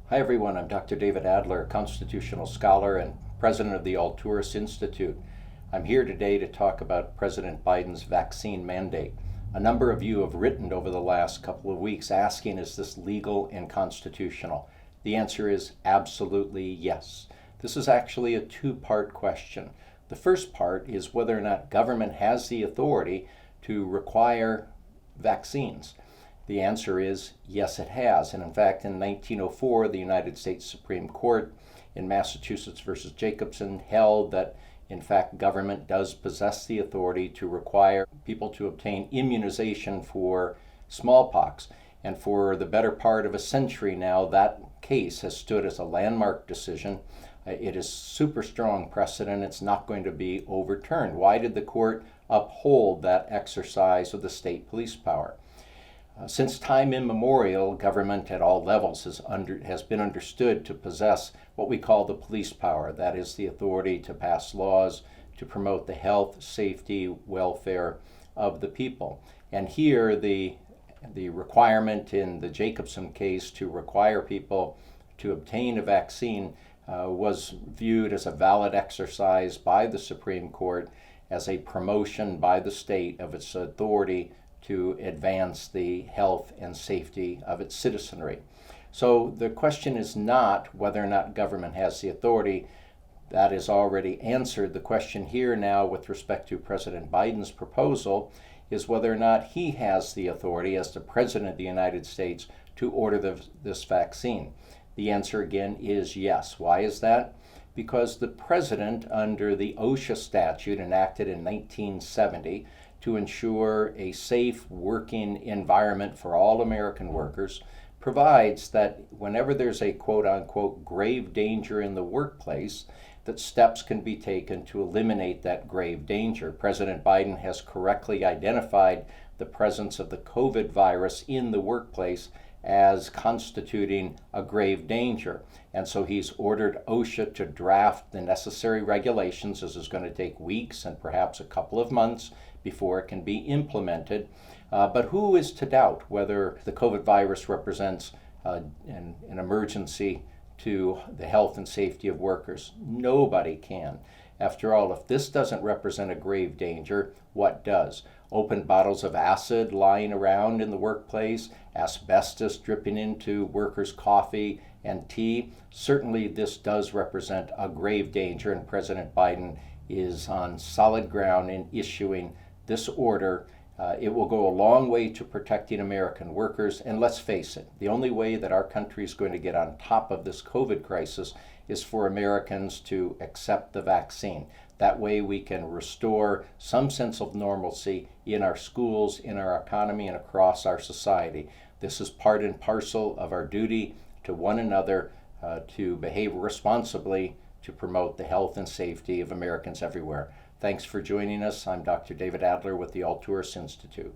Hi everyone, I'm Dr. David Adler, constitutional scholar and president of the Alturas Institute. I'm here today to talk about President Biden's vaccine mandate. A number of you have written over the last couple of weeks asking, is this legal and constitutional? The answer is absolutely yes. This is actually a two-part question. The first part is whether or not government has the authority to require vaccines. The answer is yes, it has. And in fact, in 1904, the United States Supreme Court in Massachusetts versus Jacobson held that, in fact, government does possess the authority to require people to obtain immunization for smallpox. And for the better part of a century now, that case has stood as a landmark decision. It is super strong precedent. It's not going to be overturned. Why did the court uphold that exercise of the state police power? Since time immemorial, government at all levels has been understood to possess what we call the police power. That is the authority to pass laws to promote the health, safety, welfare of the people. And here the requirement in the Jacobson case to require people to obtain a vaccine was viewed as a valid exercise by the Supreme Court as a promotion by the state of its authority to advance the health and safety of its citizenry. So the question is not whether or not government has the authority. That is already answered. The question here now with respect to President Biden's proposal is whether or not he has the authority as the President of the United States to order this vaccine. The answer again is yes. Why is that? Because the President, under the OSHA statute enacted in 1970, to ensure a safe working environment for all American workers, provides that whenever there's a quote-unquote grave danger in the workplace, that steps can be taken to eliminate that grave danger. President Biden has correctly identified the presence of the COVID virus in the workplace as constituting a grave danger. And so he's ordered OSHA to draft the necessary regulations. This is going to take weeks and perhaps a couple of months before it can be implemented. But who is to doubt whether the COVID virus represents an emergency to the health and safety of workers? Nobody can. After all, if this doesn't represent a grave danger, what does? Open bottles of acid lying around in the workplace, asbestos dripping into workers' coffee and tea. Certainly this does represent a grave danger, and President Biden is on solid ground in issuing this order. It will go a long way to protecting American workers, and let's face it, the only way that our country is going to get on top of this COVID crisis is for Americans to accept the vaccine. That way we can restore some sense of normalcy in our schools, in our economy, and across our society. This is part and parcel of our duty to one another to behave responsibly to promote the health and safety of Americans everywhere. Thanks for joining us. I'm Dr. David Adler with the Alturas Institute.